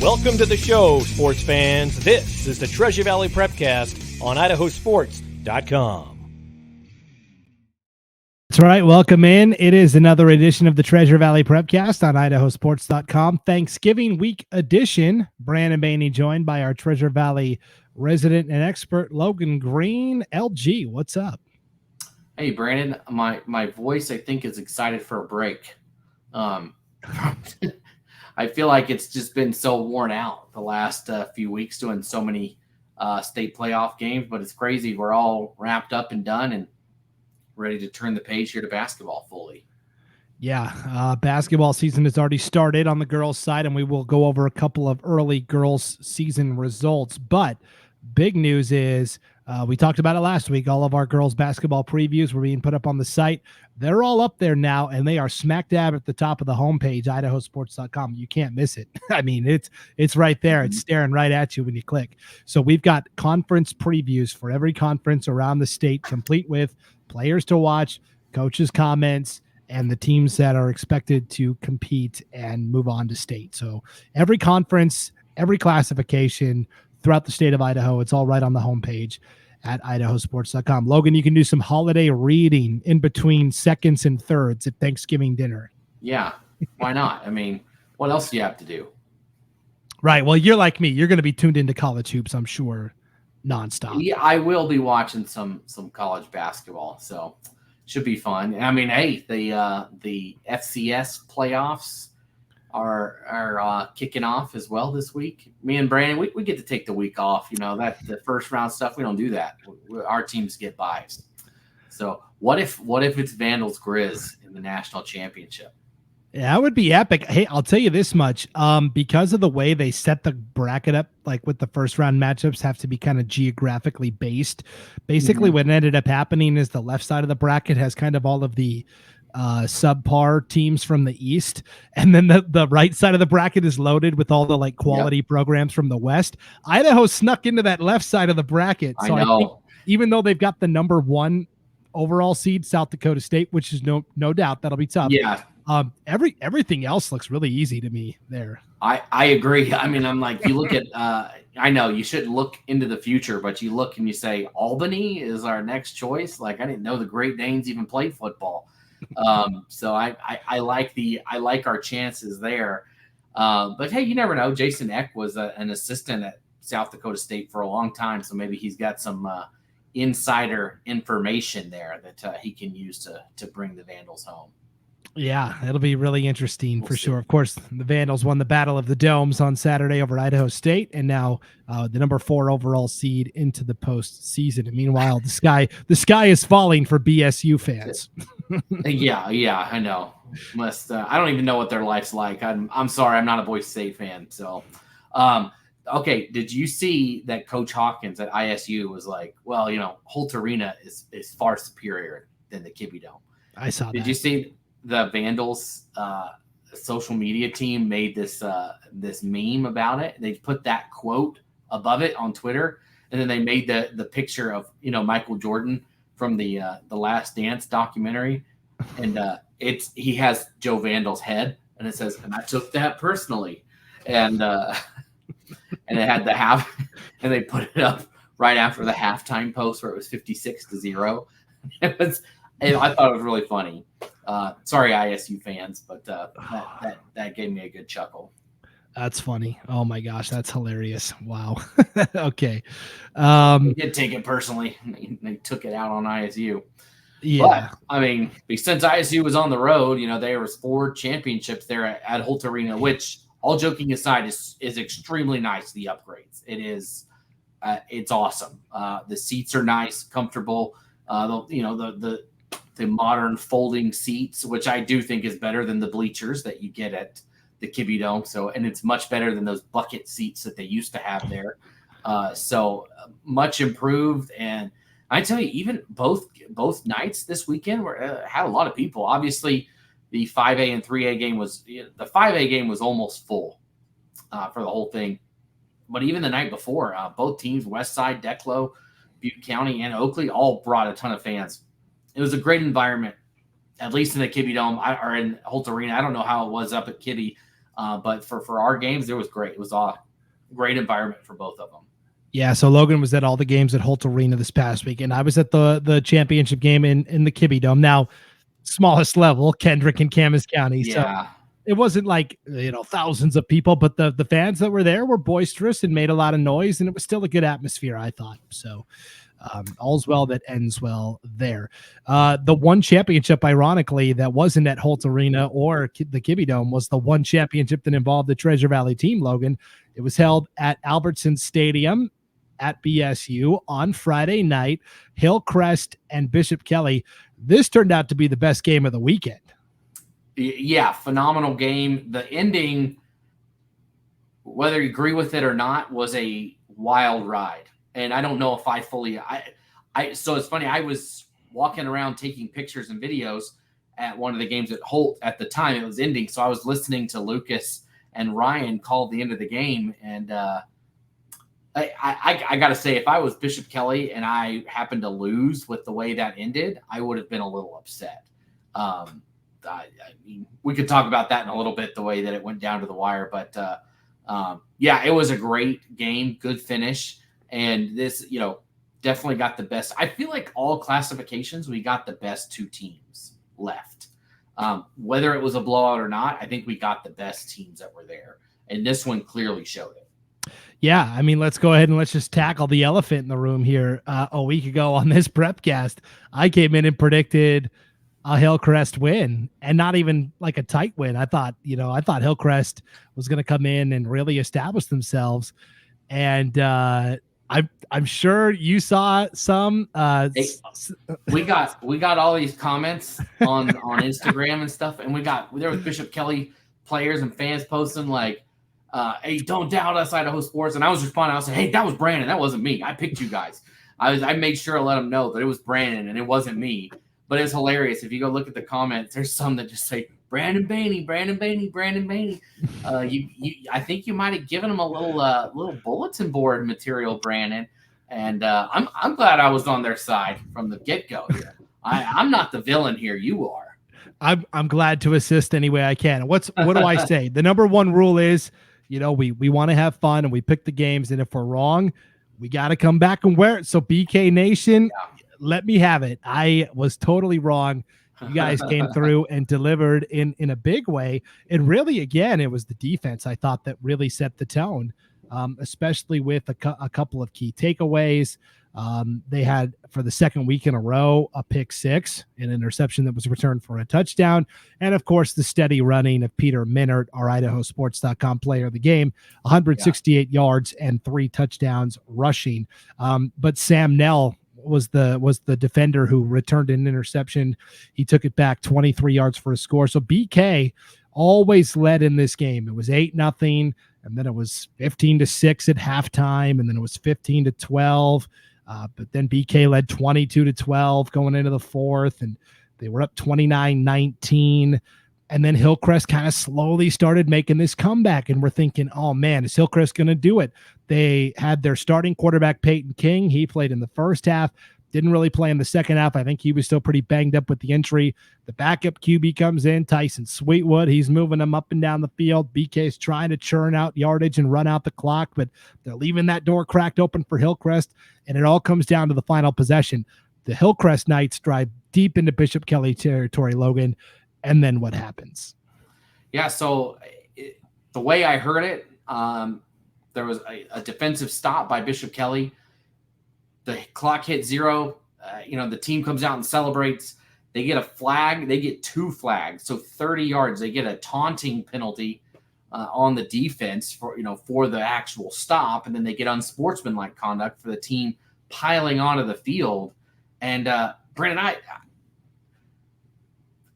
Welcome to the show, sports fans. This is the Treasure Valley Prepcast on IdahoSports.com. That's right. Welcome in. It is another edition of the Treasure Valley Prepcast on IdahoSports.com. Thanksgiving week edition. Brandon Baney joined by our Treasure Valley resident and expert, Logan Green. LG, what's up? Hey, Brandon. My voice, I think, is excited for a break. I feel like it's just been so worn out the last few weeks doing so many state playoff games, but it's crazy. We're all wrapped up and done and ready to turn the page here to basketball fully. Yeah, basketball season has already started on the girls' side, and we will go over a couple of early girls' season results. But big news is we talked about it last week. All of our girls' basketball previews were being put up on the site. They're all up there now, and they are smack dab at the top of the homepage, IdahoSports.com. You can't miss it. I mean, it's right there. It's staring right at you when you click. So we've got conference previews for every conference around the state, complete with players to watch, coaches' comments, and the teams that are expected to compete and move on to state. So every conference, every classification throughout the state of Idaho, it's all right on the homepage at IdahoSports.com. Logan, you can do some holiday reading in between seconds and thirds at Thanksgiving dinner. Yeah, why not? I mean, what else do you have to do? Right. Well, you're like me. You're going to be tuned into college hoops, I'm sure, nonstop. Yeah, I will be watching some college basketball, so should be fun. I mean, hey, the FCS playoffs are kicking off as well this week. Me and Brandon, we get to take the week off. You know, that the first round stuff, we don't do that. Our teams get buys. So what if it's Vandals Grizz in the national championship? Yeah, that would be epic. Hey, I'll tell you this much. Because of the way they set the bracket up, like with the first round matchups have to be kind of geographically based. Basically, what ended up happening is the left side of the bracket has kind of all of the subpar teams from the East, and then the right side of the bracket is loaded with all the like quality programs from the West. Idaho snuck into that left side of the bracket. So I think even though they've got the number one overall seed, South Dakota State, which is no doubt that'll be tough. Yeah. Everything else looks really easy to me there. I agree. I mean, I'm like, you look at I know you shouldn't look into the future, but you look and you say Albany is our next choice. Like, I didn't know the Great Danes even played football. So I like our chances there. But hey, you never know. Jason Eck was an assistant at South Dakota State for a long time, so maybe he's got some insider information there that he can use to bring the Vandals home. Yeah, it'll be really interesting for sure. Of course, the Vandals won the Battle of the Domes on Saturday over Idaho State, and now the number 4 overall seed into the postseason. And meanwhile, the sky is falling for BSU fans. Yeah, I know. I don't even know what their life's like. I'm sorry, I'm not a Boise State fan. So, okay, did you see that Coach Hawkins at ISU was like, well, you know, Holt Arena is far superior than the Kibbe Dome? I saw that. Did you see the Vandals social media team made this meme about it? They put that quote above it on Twitter, and then they made the picture of, you know, Michael Jordan from the Last Dance documentary, and he has Joe Vandal's head, and it says, and I took that personally, and and it had and they put it up right after the halftime post where it was 56-0. I thought it was really funny. Sorry, ISU fans, but that gave me a good chuckle. That's funny. Oh my gosh, that's hilarious. Wow. Okay. They did take it personally. They took it out on ISU. Yeah. But, I mean, since ISU was on the road, you know, there was 4 championships there at Holt Arena, which, all joking aside, is extremely nice. The upgrades. It is. It's awesome. The seats are nice, comfortable. The modern folding seats, which I do think is better than the bleachers that you get at the Kibbe Dome. So, and it's much better than those bucket seats that they used to have there. So much improved. And I tell you, even both nights this weekend had a lot of people. Obviously, the 5A and 3A game the 5A game was almost full for the whole thing. But even the night before, both teams, Westside, Declo, Butte County, and Oakley, all brought a ton of fans. It was a great environment, at least in the Kibbe Dome or in Holt Arena. I don't know how it was up at Kibbe. But for our games, it was great. It was a great environment for both of them. Yeah, so Logan was at all the games at Holt Arena this past week, and I was at the championship game in the Kibbe Dome. Now, smallest level, Kendrick and Camas County. So Yeah. it wasn't like, thousands of people, but the fans that were there were boisterous and made a lot of noise, and it was still a good atmosphere, I thought. So all's well that ends well there. The one championship, ironically, that wasn't at Holt Arena or the Kibbe Dome was the one championship that involved the Treasure Valley team, Logan. It was held at Albertson Stadium at BSU on Friday night. Hillcrest and Bishop Kelly. This turned out to be the best game of the weekend. Yeah, phenomenal game. The ending, whether you agree with it or not, was a wild ride. And I don't know if I fully so it's funny, I was walking around taking pictures and videos at one of the games at Holt at the time it was ending. So I was listening to Lucas and Ryan call the end of the game. And I got to say, if I was Bishop Kelly and I happened to lose with the way that ended, I would have been a little upset. I mean, we could talk about that in a little bit, the way that it went down to the wire. But, yeah, it was a great game, good finish. And this, definitely got the best. I feel like all classifications, we got the best two teams left. Whether it was a blowout or not, I think we got the best teams that were there. And this one clearly showed it. Yeah, I mean, let's go ahead and let's just tackle the elephant in the room here. A week ago on this Prepcast, I came in and predicted a Hillcrest win, and not even like a tight win. I thought Hillcrest was going to come in and really establish themselves. And I'm sure you saw some. We got all these comments on Instagram and stuff, and there was Bishop Kelly players and fans posting like, hey, don't doubt us, Idaho Sports. And I was responding. I was saying, hey, that was Brandon. That wasn't me. I picked you guys. I made sure to let them know that it was Brandon and it wasn't me. But it's hilarious. If you go look at the comments, there's some that just say, Brandon Baney, Brandon Baney, Brandon Baney. I think you might have given him a little bulletin board material, Brandon. And I'm glad I was on their side from the get-go here. I'm not the villain here. You are. I'm glad to assist any way I can. What do I say? The number one rule is, we want to have fun and we pick the games. And if we're wrong, we got to come back and wear it. So BK Nation, let me have it. I was totally wrong. You guys came through and delivered in a big way. And really, again, it was the defense, I thought, that really set the tone, especially with a couple of key takeaways. They had, for the second week in a row, a pick six, an interception that was returned for a touchdown. And, of course, the steady running of Peter Minert, our IdahoSports.com player of the game, 168 yards and 3 touchdowns rushing. But Sam Nell was the defender who returned an interception. He took it back 23 yards for a score. So BK always led in this game. It was 8-0, and then it was 15-6 at halftime, and then it was 15-12. But then BK led 22-12 going into the fourth, and they were up 29-19. And then Hillcrest kind of slowly started making this comeback, and we're thinking, oh man, is Hillcrest going to do it? They had their starting quarterback, Peyton King. He played in the first half, didn't really play in the second half. I think he was still pretty banged up with the injury. The backup QB comes in, Tyson Sweetwood. He's moving them up and down the field. BK's trying to churn out yardage and run out the clock, but they're leaving that door cracked open for Hillcrest, and it all comes down to the final possession. The Hillcrest Knights drive deep into Bishop Kelly territory, Logan. And then what happens? Yeah, so the way I heard it, there was a defensive stop by Bishop Kelly. The clock hit 0. The team comes out and celebrates. They get a flag. They get 2 flags, so 30 yards. They get a taunting penalty on the defense for the actual stop, and then they get unsportsmanlike conduct for the team piling onto the field. And Brandon,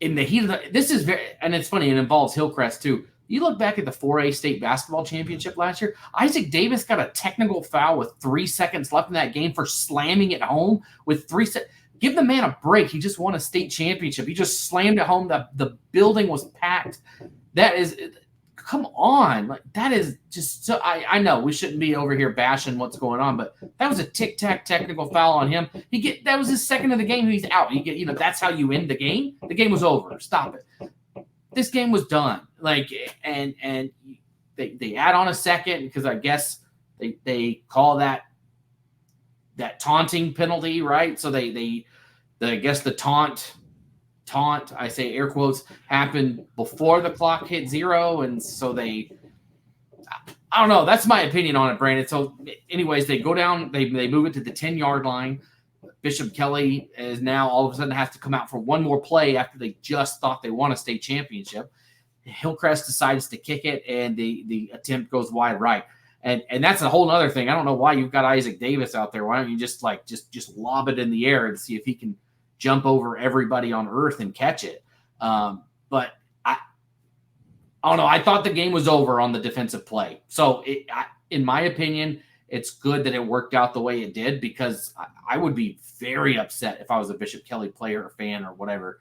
in the heat of this is very, and it's funny, it involves Hillcrest too. You look back at the 4A state basketball championship last year, Isaac Davis got a technical foul with 3 seconds left in that game for slamming it home with 3 seconds. Give the man a break. He just won a state championship. He just slammed it home. The building was packed. That is, come on. Like, that is just so, I know we shouldn't be over here bashing what's going on, but that was a tic-tac technical foul on him. That was his second of the game. He's out. That's how you end the game. The game was over. Stop it. This game was done. like, and they add on a second because I guess they call that taunting penalty, right? So I guess the taunt, I say air quotes, happened before the clock hit 0, and so I don't know. That's my opinion on it, Brandon. So, anyways, they go down, they move it to the 10-yard line. Bishop Kelly is now all of a sudden has to come out for one more play after they just thought they won a state championship. Hillcrest decides to kick it, and the attempt goes wide right. And that's a whole other thing. I don't know why you've got Isaac Davis out there. Why don't you just lob it in the air and see if he can jump over everybody on earth and catch it? But I don't know. I thought the game was over on the defensive play. So in my opinion, it's good that it worked out the way it did, because I would be very upset if I was a Bishop Kelly player or fan or whatever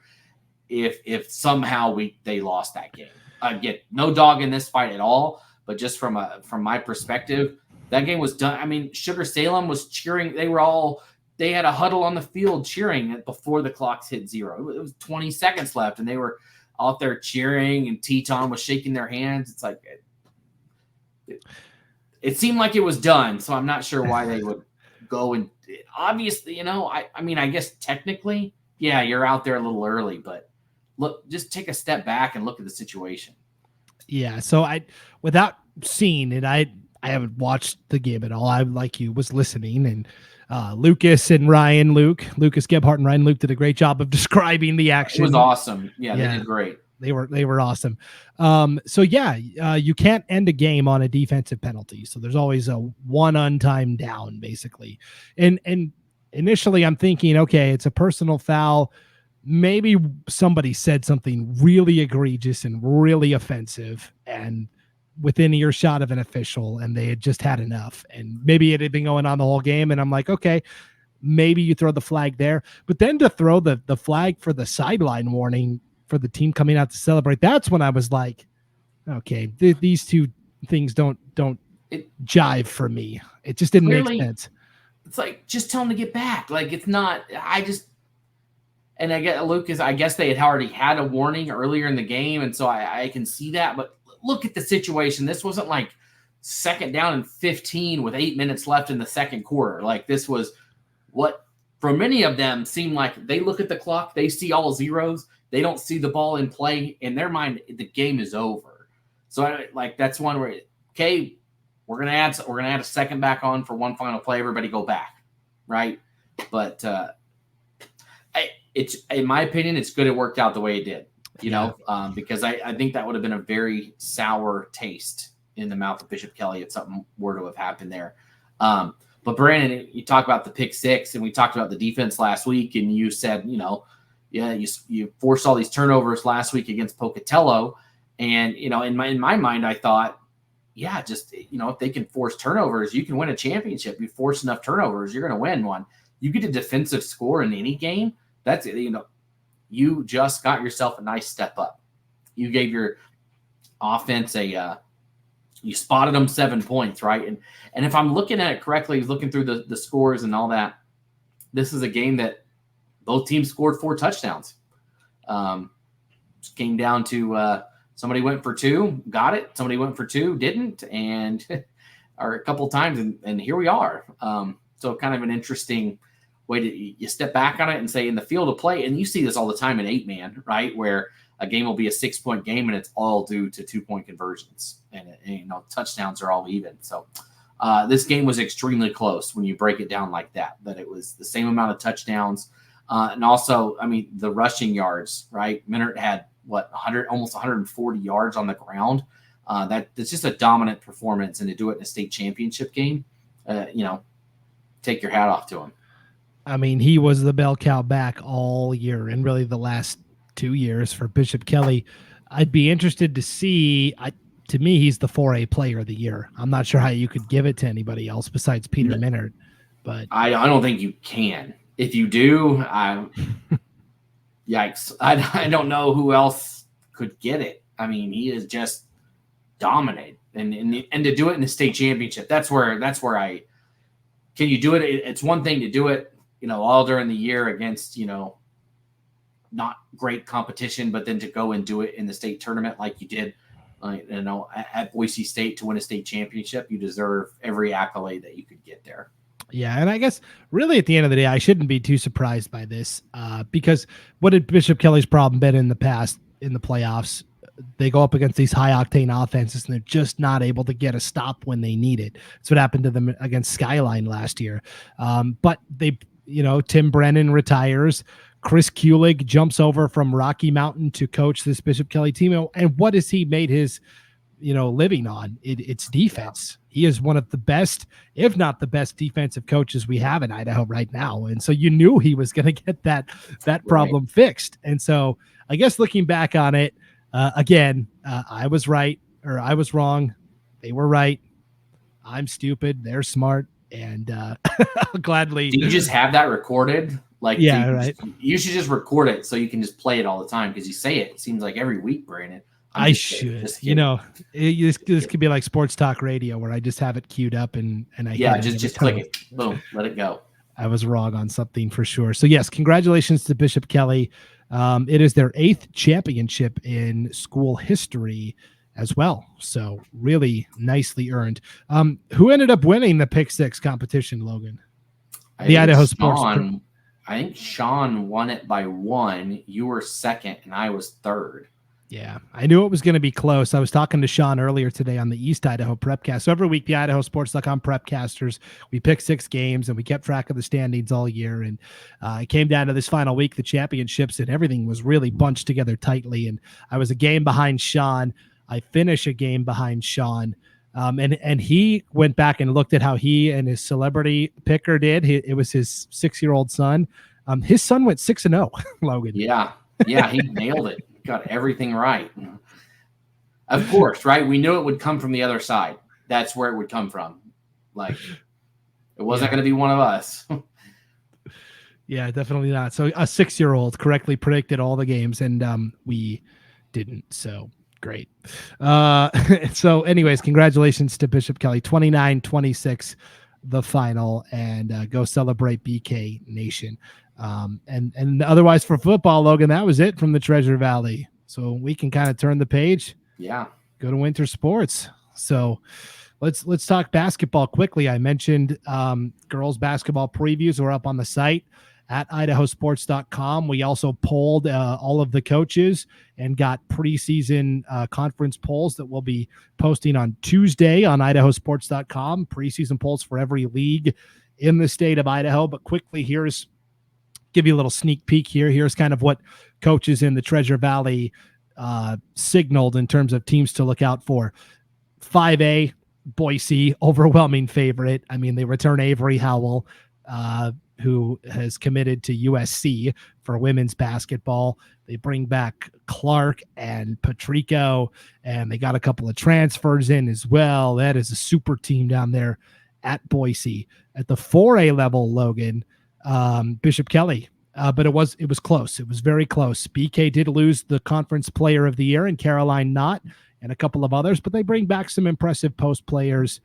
if somehow they lost that game. Again, no dog in this fight at all, but just from my perspective, that game was done. I mean, Sugar Salem was cheering. They had a huddle on the field cheering before the clocks hit 0. It was 20 seconds left, and they were out there cheering, and Teton was shaking their hands. It's like it seemed like it was done, so I'm not sure why they would go and obviously, I mean, I guess technically, yeah, you're out there a little early, but look, just take a step back and look at the situation. Yeah, so without seeing it, I haven't watched the game at all. I, like you, was listening, and Lucas Gebhardt and Ryan Luke did a great job of describing the action. It was awesome. Yeah, they did great. They were awesome. So yeah, you can't end a game on a defensive penalty. So there's always a one untimed down, basically. And initially I'm thinking, okay, it's a personal foul. Maybe somebody said something really egregious and really offensive and within earshot of an official, and they had just had enough. And maybe it had been going on the whole game. And I'm like, okay, maybe you throw the flag there. But then to throw the flag for the sideline warning for the team coming out to celebrate, that's when I was like, okay, these two things don't jive for me. It just didn't make sense. It's like, just tell them to get back. Like, it's not, and I get Lucas, I guess they had already had a warning earlier in the game, and so I can see that. But look at the situation. This wasn't like 2nd down and 15 with 8 minutes left in the second quarter. Like, this was what, for many of them, seemed like they look at the clock, they see all zeros, they don't see the ball in play. In their mind, the game is over. So, that's one where, okay, we're gonna add a second back on for one final play. Everybody go back, right? But it's, in my opinion, it's good it worked out the way it did. Because I think that would have been a very sour taste in the mouth of Bishop Kelly if something were to have happened there. But Brandon, you talk about the pick 6, and we talked about the defense last week, and you said, you forced all these turnovers last week against Pocatello, and in my mind, I thought, yeah, just if they can force turnovers, you can win a championship. You force enough turnovers, you're going to win one. You get a defensive score in any game, that's you just got yourself a nice step up. You gave your offense you spotted them 7 points, right? And if I'm looking at it correctly, looking through the scores and all that, this is a game that both teams scored 4 touchdowns. Just came down to somebody went for 2, got it. Somebody went for 2, didn't, and or a couple times, and here we are. So kind of an interesting way to you step back on it and say, in the field of play, and you see this all the time in 8-man, right, where a game will be a 6-point game and it's all due to 2-point conversions, and touchdowns are all even. So this game was extremely close when you break it down like that it was the same amount of touchdowns. And also, I mean, the rushing yards, right? Minert had almost 140 yards on the ground. That's just a dominant performance, and to do it in a state championship game, take your hat off to him. I mean, he was the bell cow back all year, and really the last 2 years for Bishop Kelly. I'd be interested to see. To me, he's the 4A player of the year. I'm not sure how you could give it to anybody else besides Peter Minert, but I don't think you can. If you do, yikes! I don't know who else could get it. I mean, he is just dominated, and to do it in the state championship, that's where I can you do it. It's one thing to do it, all during the year against not great competition, but then to go and do it in the state tournament like you did At Boise State to win a state championship, you deserve every accolade that you could get there. Yeah, and I guess really at the end of the day, I shouldn't be too surprised by this because what had Bishop Kelly's problem been in the past in the playoffs? They go up against these high-octane offenses, and they're just not able to get a stop when they need it. That's what happened to them against Skyline last year. But Tim Brennan retires. Chris Kulig jumps over from Rocky Mountain to coach this Bishop Kelly team. And what has he made his living on? It's defense. He is one of the best, if not the best, defensive coaches we have in Idaho right now. And so you knew he was going to get that problem fixed. And so I guess looking back on it, again, I was right, or I was wrong. They were right. I'm stupid. They're smart. And I'll gladly. Do you just have that recorded? Right. You should just record it so you can just play it all the time, because you say it seems like every week, Brandon. I should. This could be like sports talk radio where I just have it queued up and I just click it. Boom, let it go. I was wrong on something for sure. So yes, congratulations to Bishop Kelly. It is their 8th championship in school history as well. So really nicely earned. Who ended up winning the Pick Six competition, Logan? The Idaho Sports. I think Sean won it by 1. You were second, and I was third. Yeah, I knew it was going to be close. I was talking to Sean earlier today on the East Idaho Prepcast. So every week, the IdahoSports.com Prepcasters, we pick 6 games, and we kept track of the standings all year. And it came down to this final week, the championships, and everything was really bunched together tightly. And I was a game behind Sean. I finished a game behind Sean. And he went back and looked at how he and his celebrity picker did. It was his 6-year-old son. His son went 6-0, Logan. Yeah, he nailed it. Got everything right. Of course, right? We knew it would come from the other side. That's where it would come from. Like, it wasn't going to be one of us. Yeah, definitely not. So a 6-year-old correctly predicted all the games, and we didn't. So great. So anyways, congratulations to Bishop Kelly. 29-26, the final, and go celebrate BK Nation. And otherwise for football, Logan, that was it from the Treasure Valley. So we can kind of turn the page. Yeah. Go to winter sports. So let's talk basketball quickly. I mentioned girls basketball previews are up on the site at IdahoSports.com. We also polled all of the coaches and got preseason conference polls that we'll be posting on Tuesday on IdahoSports.com. Preseason polls for every league in the state of Idaho. But quickly, give you a little sneak peek here. Here's kind of what coaches in the Treasure Valley signaled in terms of teams to look out for. 5A, Boise, overwhelming favorite. I mean, they return Avery Howell, who has committed to USC for women's basketball. They bring back Clark and Patrico, and they got a couple of transfers in as well. That is a super team down there at Boise. At the 4A level, Logan, Bishop Kelly, but it was close. It was very close. BK did lose the conference player of the year, and Caroline Knott and a couple of others, but they bring back some impressive post players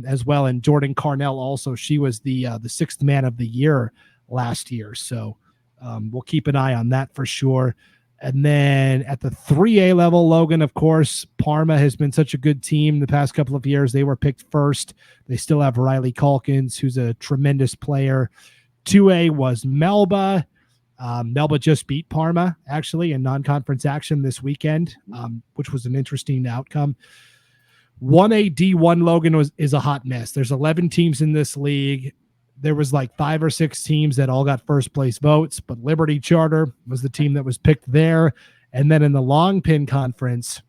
as well. And Jordan Carnell also, she was the 6th man of the year last year. So we'll keep an eye on that for sure. And then at the 3A level, Logan, of course, Parma has been such a good team the past couple of years. They were picked first. They still have Riley Calkins, who's a tremendous player. 2A was Melba. Melba just beat Parma, actually, in non-conference action this weekend, which was an interesting outcome. 1A D1, Logan, is a hot mess. There's 11 teams in this league. There was like 5 or 6 teams that all got first place votes, but Liberty Charter was the team that was picked there. And then in the long pin conference,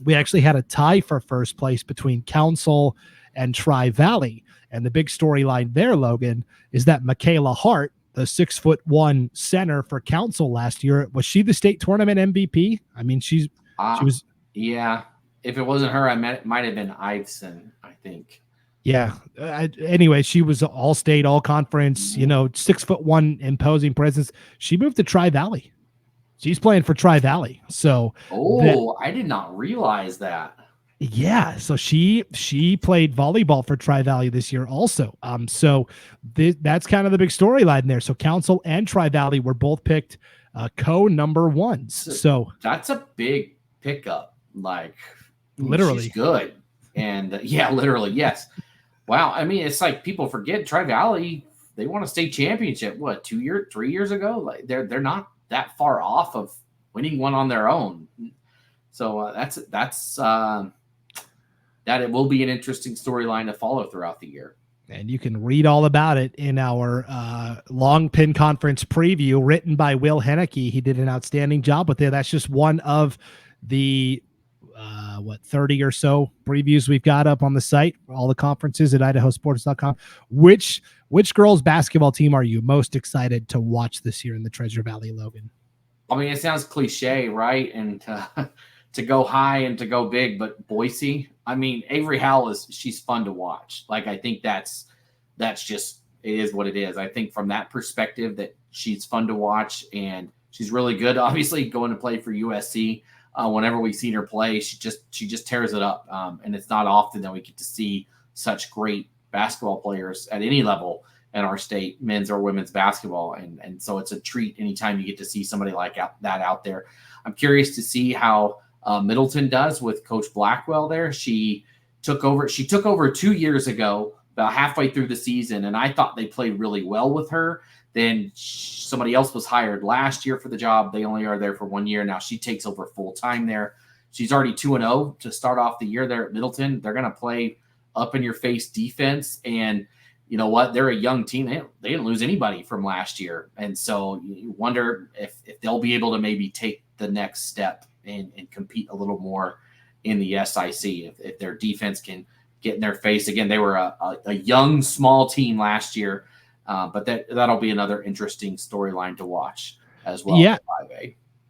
we actually had a tie for first place between Council and Tri-Valley. And the big storyline there, Logan, is that Michaela Hart, the 6'1" center for Council last year, was she the state tournament MVP? I mean, she was. Yeah. If it wasn't her, it might have been Iveson, I think. Yeah. Anyway, she was all state, all conference, 6'1" imposing presence. She moved to Tri-Valley. She's playing for Tri-Valley. So. I did not realize that. Yeah, so she played volleyball for Tri-Valley this year also. So that's kind of the big storyline there. So Council and Tri-Valley were both picked co-number 1s. So that's a big pickup. Like, literally, she's good. And yeah, literally, yes. Wow. I mean, it's like people forget Tri-Valley, they won a state championship, 3 years ago? Like they're not that far off of winning one on their own. So that it will be an interesting storyline to follow throughout the year. And you can read all about it in our long pin conference preview written by Will Henneke. He did an outstanding job with it. That's just one of the 30 or so previews we've got up on the site for all the conferences at IdahoSports.com. Which girls basketball team are you most excited to watch this year in the Treasure Valley, Logan? I mean, it sounds cliche, right? And to go high and to go big, but Boise, I mean, Avery Howell she's fun to watch. Like, I think that's just, it is what it is. I think from that perspective that she's fun to watch, and she's really good. Obviously going to play for USC. Whenever we've seen her play, she just tears it up. And it's not often that we get to see such great basketball players at any level in our state, men's or women's basketball. And so it's a treat anytime you get to see somebody like that out there. I'm curious to see how Middleton does with Coach Blackwell there. She took over 2 years ago, about halfway through the season, and I thought they played really well with her. Then somebody else was hired last year for the job. They only are there for 1 year. Now she takes over full time there. She's already 2-0 to start off the year there at Middleton. They're going to play up in your face defense. And you know what? They're a young team. They didn't lose anybody from last year. And so you wonder if they'll be able to maybe take the next step and compete a little more in the SIC. If their defense can get in their face. Again, they were a young, small team last year. But that'll be another interesting storyline to watch as well. Yeah.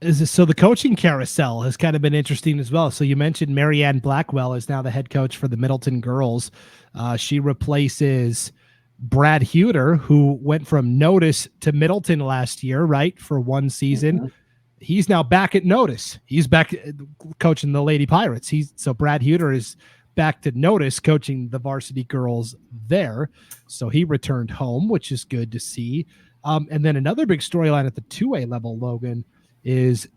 5A. So the coaching carousel has kind of been interesting as well. So you mentioned Marianne Blackwell is now the head coach for the Middleton girls. She replaces Brad Huter, who went from Notice to Middleton last year, right, for one season. Mm-hmm. He's now back at Notice. He's back coaching the Lady Pirates. So Brad Huter is back to Notice coaching the varsity girls there. So he returned home, which is good to see. And then another big storyline at the 2A level, Logan, is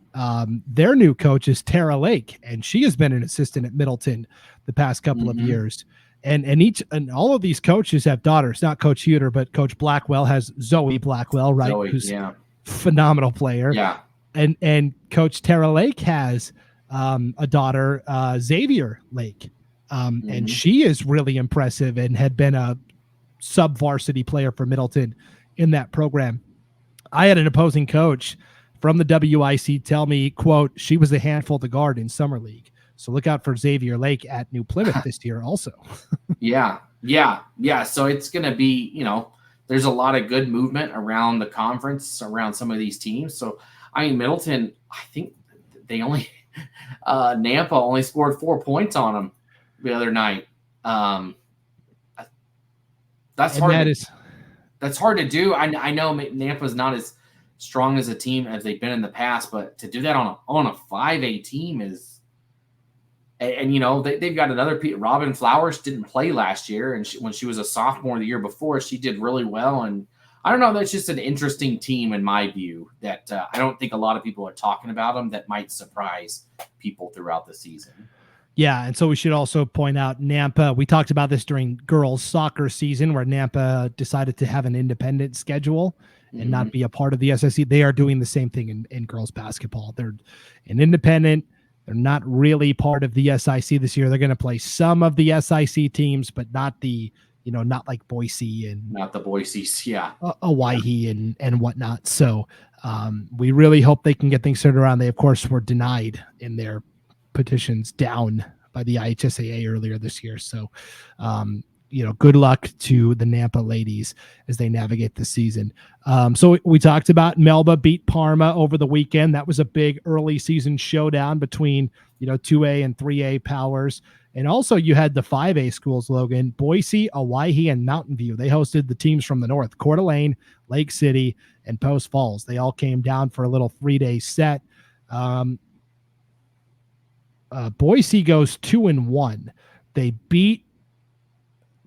their new coach is Tara Lake, and she has been an assistant at Middleton the past couple of years. And all of these coaches have daughters, not Coach Huter, but Coach Blackwell has Zoe Blackwell, right? Who's a phenomenal player. Yeah. And Coach Tara Lake has a daughter, Xavier Lake. And she is really impressive and had been a sub-varsity player for Middleton in that program. I had an opposing coach from the WIC tell me, quote, she was a handful to guard in Summer League. So look out for Xavier Lake at New Plymouth this year also. Yeah. So it's going to be, there's a lot of good movement around the conference, around some of these teams. So, I mean, Middleton, I think they only Nampa only scored 4 points on them the other night. That's hard to do. I know Nampa's not as strong as a team as they've been in the past, but to do that on a 5A team is, and they've got another Robin Flowers didn't play last year, and when she was a sophomore the year before, she did really well. And I don't know, that's just an interesting team in my view that I don't think a lot of people are talking about them that might surprise people throughout the season. Yeah, and so we should also point out Nampa. We talked about this during girls' soccer season where Nampa decided to have an independent schedule and not be a part of the SIC. They are doing the same thing in girls' basketball. They're an independent. They're not really part of the SIC this year. They're going to play some of the SIC teams, but not the, not like Boise and not the Boise's, Owyhee and whatnot. So we really hope they can get things turned around. They, of course, were denied in their petitions down by the IHSAA earlier this year. So, good luck to the Nampa ladies as they navigate the season. So we talked about Melba beat Parma over the weekend. That was a big early season showdown between, 2A and 3A powers. And also you had the 5A schools, Logan, Boise, Owyhee, and Mountain View. They hosted the teams from the north, Coeur d'Alene, Lake City, and Post Falls. They all came down for a little 3-day set. Boise goes 2-1. They beat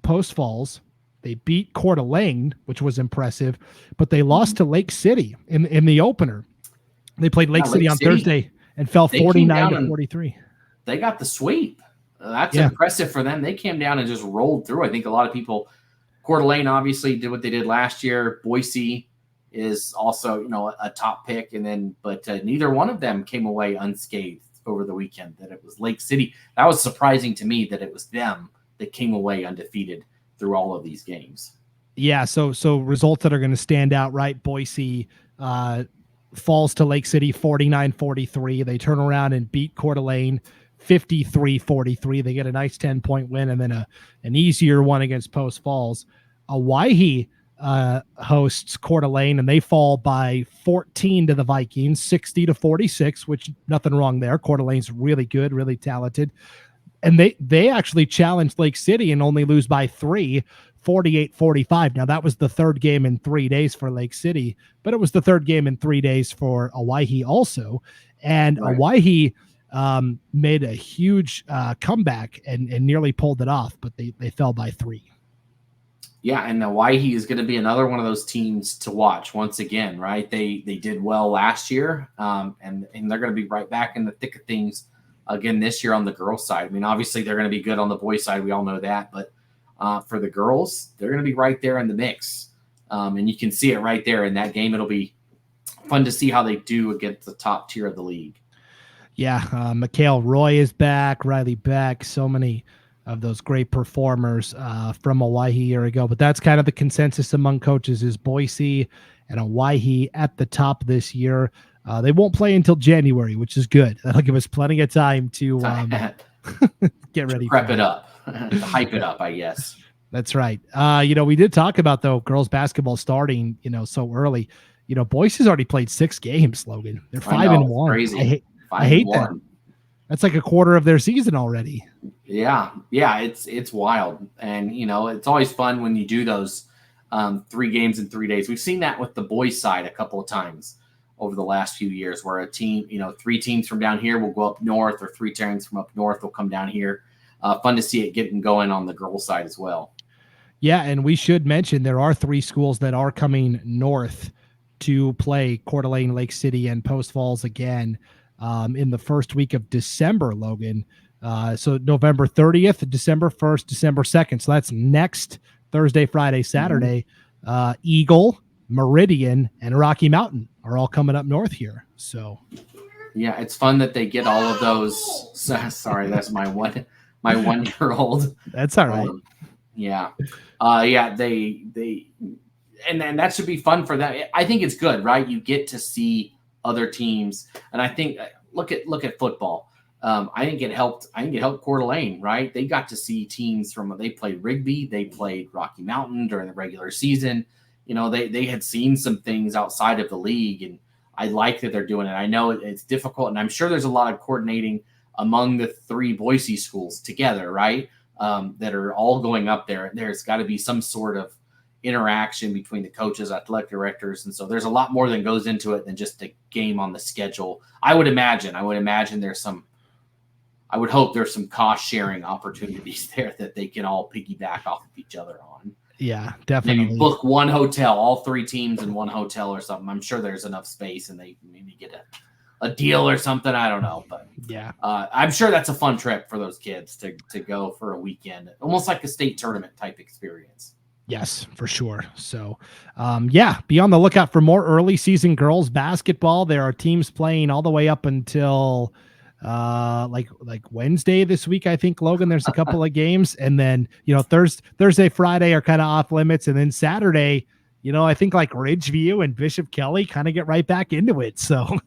Post Falls. They beat Coeur d'Alene, which was impressive, but they lost to Lake City in the opener. They played Lake City on Thursday and fell 49-43. they got the sweep. That's impressive for them. They came down and just rolled through. I think a lot of people, Coeur d'Alene obviously did what they did last year. Boise is also, a top pick. But neither one of them came away unscathed over the weekend. That it was Lake City. That was surprising to me that it was them that came away undefeated through all of these games. Yeah. So results that are going to stand out, right? Boise falls to Lake City 49-43. They turn around and beat Coeur d'Alene 53-43. They get a nice 10-point win, and then an easier one against Post Falls. Owyhee hosts Coeur d'Alene, and they fall by 14 to the Vikings, 60-46, which nothing wrong there. Coeur d'Alene's really good, really talented. And they actually challenged Lake City and only lose by 3, 48-45. Now, that was the third game in 3 days for Lake City, but it was the third game in 3 days for Owyhee also. And right. Owyhee made a huge comeback and nearly pulled it off, but they fell by 3. Yeah, and Owyhee is going to be another one of those teams to watch once again, right? They did well last year, and they're going to be right back in the thick of things again this year on the girls' side. I mean, obviously they're going to be good on the boys' side. We all know that, but for the girls, they're going to be right there in the mix, and you can see it right there in that game. It'll be fun to see how they do against the top tier of the league. Yeah, Mikhail Roy is back, Riley Beck, so many of those great performers from Owyhee a year ago. But that's kind of the consensus among coaches is Boise and Owyhee at the top this year. They won't play until January, which is good. That'll give us plenty of time to get ready. Prep it up, to hype it up, I guess. That's right. We did talk about, though, girls basketball starting, so early. Boise's already played 6 games, Logan. They're 5-1. Crazy. I hate that. That's like a quarter of their season already. Yeah, it's wild. And, it's always fun when you do those 3 games in 3 days. We've seen that with the boys' side a couple of times over the last few years where a team, 3 teams from down here will go up north, or 3 teams from up north will come down here. Fun to see it getting going on the girls' side as well. Yeah, and we should mention there are 3 schools that are coming north to play Coeur d'Alene, Lake City, and Post Falls again in the first week of December, Logan. So November 30th, December 1st, December 2nd. So that's next Thursday, Friday, Saturday. Eagle, Meridian, and Rocky Mountain are all coming up north here. So yeah, it's fun that they get all of those. Sorry, that's my 1-year-old. That's all right. They and then that should be fun for them. I think it's good, right? You get to see other teams, and I think look at football. I think it helped Coeur d'Alene, right? They got to see teams they played Rigby, they played Rocky Mountain during the regular season. They had seen some things outside of the league, and I like that they're doing it. I know it's difficult, and I'm sure there's a lot of coordinating among the 3 Boise schools together, right? That are all going up there. There's got to be some sort of interaction between the coaches, athletic directors, and so there's a lot more that goes into it than just a game on the schedule. I would imagine I would hope there's some cost sharing opportunities there that they can all piggyback off of each other on. Yeah, definitely. Maybe book one hotel, all 3 teams in one hotel or something. I'm sure there's enough space, and they maybe get a deal or something. I don't know, but yeah, I'm sure that's a fun trip for those kids to go for a weekend, almost like a state tournament type experience. Yes, for sure. So, be on the lookout for more early season girls basketball. There are teams playing all the way up until like Wednesday this week, I think, Logan. There's a couple of games, and then Thursday, Friday are kind of off limits, and then Saturday, I think like Ridgeview and Bishop Kelly kind of get right back into it. So,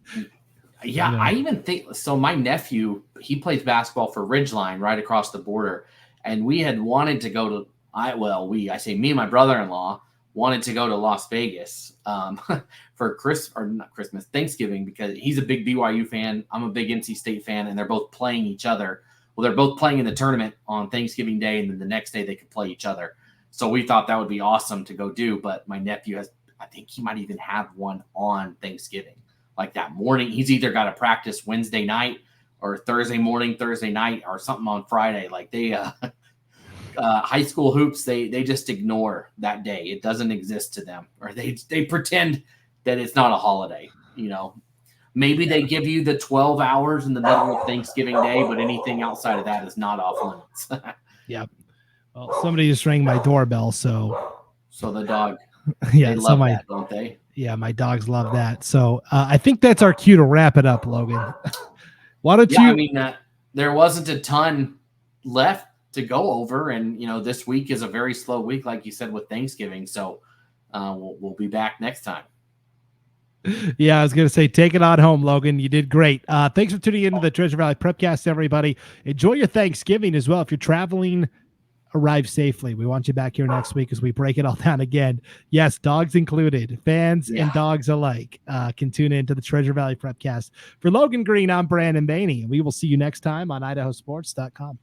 yeah, I even think so. My nephew, he plays basketball for Ridgeline right across the border, and we had wanted to go to. I say me and my brother-in-law wanted to go to Las Vegas for Thanksgiving, because he's a big BYU fan. I'm a big NC State fan, and they're both playing each other. Well, they're both playing in the tournament on Thanksgiving Day, and then the next day they could play each other. So we thought that would be awesome to go do, but my nephew I think he might even have one on Thanksgiving. Like that morning, he's either got to practice Wednesday night or Thursday morning, Thursday night, or something on Friday. Like they high school hoops, they just ignore that day. It doesn't exist to them, or they pretend that it's not a holiday, Maybe they give you the 12 hours in the middle of Thanksgiving Day, but anything outside of that is not off limits. Yep. Well, somebody just rang my doorbell, so the dog, yeah, they love that, don't they? Yeah, my dogs love that. So I think that's our cue to wrap it up, Logan. Why don't you? I mean, there wasn't a ton left to go over, and this week is a very slow week, like you said, with Thanksgiving. So we'll be back next time. Yeah, I was going to say, take it on home, Logan. You did great. Thanks for tuning into the Treasure Valley Prepcast, everybody. Enjoy your Thanksgiving as well. If you're traveling, arrive safely. We want you back here next week as we break it all down again. Yes, dogs included, fans and dogs alike can tune into the Treasure Valley Prepcast. For Logan Green, I'm Brandon Baney, and we will see you next time on IdahoSports.com.